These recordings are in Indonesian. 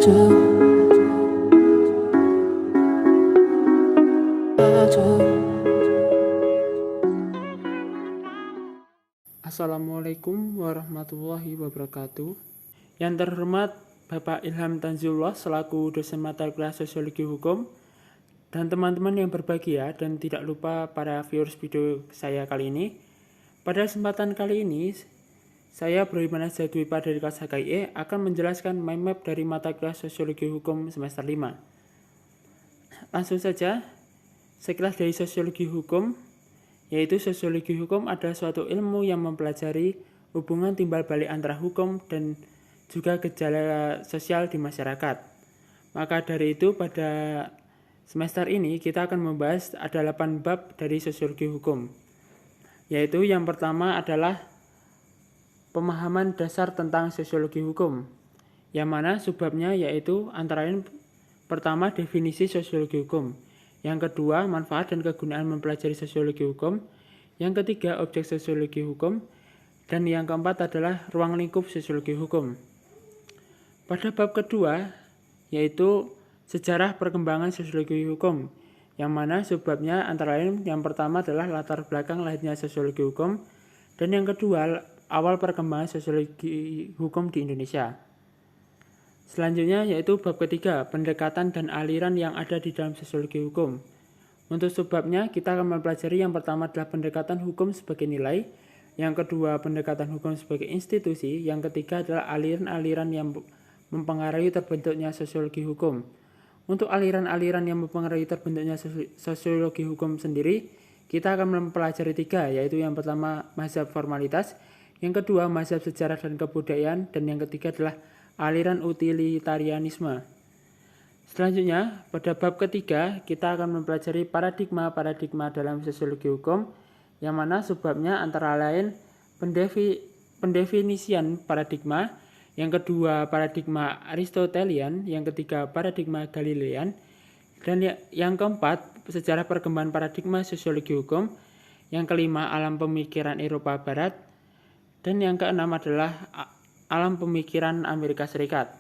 Assalamualaikum warahmatullahi wabarakatuh. Yang terhormat Bapak Ilham Tanzilullah selaku dosen mata kuliah Sosiologi Hukum, dan teman-teman yang berbahagia, dan tidak lupa para viewers video saya kali ini. Pada kesempatan kali ini, saya Brohimana Jadwipa dari kelas HKIE akan menjelaskan mind map dari mata kuliah Sosiologi Hukum semester 5. Langsung saja, sekilas dari Sosiologi Hukum, yaitu sosiologi hukum adalah suatu ilmu yang mempelajari hubungan timbal balik antara hukum dan juga gejala sosial di masyarakat. Maka dari itu pada semester ini kita akan membahas ada 8 bab dari sosiologi hukum. Yaitu yang pertama adalah pemahaman dasar tentang sosiologi hukum, yang mana subbabnya yaitu antara lain pertama definisi sosiologi hukum, yang kedua manfaat dan kegunaan mempelajari sosiologi hukum, yang ketiga objek sosiologi hukum, dan yang keempat adalah ruang lingkup sosiologi hukum. Pada bab kedua yaitu sejarah perkembangan sosiologi hukum, yang mana subbabnya antara lain yang pertama adalah latar belakang lahirnya sosiologi hukum, dan yang kedua awal perkembangan sosiologi hukum di Indonesia. Selanjutnya yaitu bab ketiga, pendekatan dan aliran yang ada di dalam sosiologi hukum. Untuk subbabnya kita akan mempelajari yang pertama adalah pendekatan hukum sebagai nilai, yang kedua pendekatan hukum sebagai institusi, yang ketiga adalah aliran-aliran yang mempengaruhi terbentuknya sosiologi hukum. Untuk aliran-aliran yang mempengaruhi terbentuknya sosiologi hukum sendiri, kita akan mempelajari 3, yaitu yang pertama mazhab formalitas, yang kedua mazhab sejarah dan kebudayaan, dan yang ketiga adalah aliran utilitarianisme. Selanjutnya, pada bab ketiga, kita akan mempelajari paradigma dalam sosiologi hukum, yang mana subbabnya antara lain pendefinisian paradigma, yang kedua paradigma Aristotelian, yang ketiga paradigma Galilean, dan yang keempat sejarah perkembangan paradigma sosiologi hukum, yang kelima alam pemikiran Eropa Barat, dan yang keenam adalah alam pemikiran Amerika Serikat.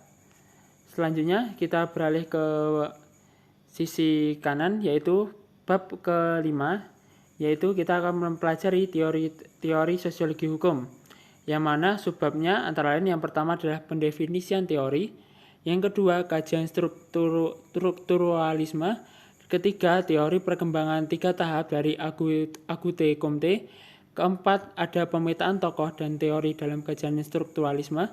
Selanjutnya kita beralih ke sisi kanan yaitu bab kelima, yaitu kita akan mempelajari teori sosiologi hukum, yang mana subbabnya antara lain yang pertama adalah pendefinisian teori, yang kedua kajian strukturalisme, ketiga teori perkembangan 3 tahap dari Agute Comte, keempat ada pemetaan tokoh dan teori dalam kajian strukturalisme,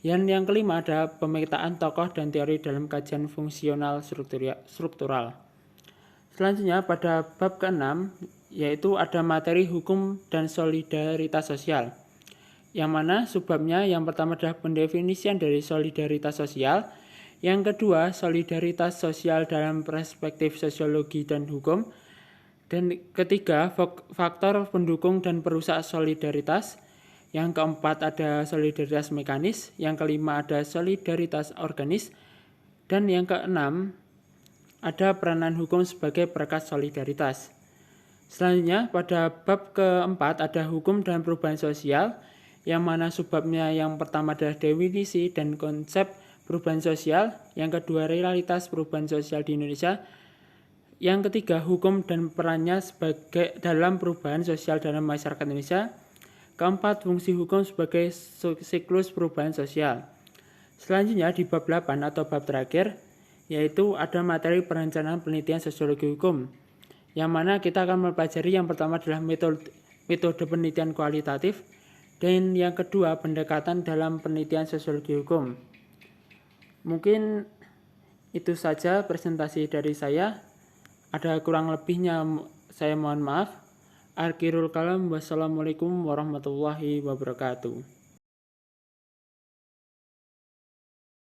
dan yang kelima ada pemetaan tokoh dan teori dalam kajian fungsional struktural. Selanjutnya pada bab ke-6 yaitu ada materi hukum dan solidaritas sosial, yang mana subbabnya yang pertama adalah pendefinisian dari solidaritas sosial, yang kedua solidaritas sosial dalam perspektif sosiologi dan hukum, dan ketiga faktor pendukung dan perusak solidaritas, yang keempat ada solidaritas mekanis, yang kelima ada solidaritas organis, dan yang keenam ada peranan hukum sebagai perekat solidaritas. Selanjutnya pada bab keempat ada hukum dan perubahan sosial, yang mana subbabnya yang pertama adalah definisi dan konsep perubahan sosial, yang kedua realitas perubahan sosial di Indonesia, yang ketiga hukum dan perannya sebagai dalam perubahan sosial dalam masyarakat Indonesia, keempat fungsi hukum sebagai siklus perubahan sosial. Selanjutnya di bab 8 atau bab terakhir yaitu ada materi perencanaan penelitian sosiologi hukum, yang mana kita akan mempelajari yang pertama adalah metode penelitian kualitatif, dan yang kedua pendekatan dalam penelitian sosiologi hukum. Mungkin itu saja presentasi dari saya. Ada kurang lebihnya saya mohon maaf. Akhirul kalam, wassalamualaikum warahmatullahi wabarakatuh.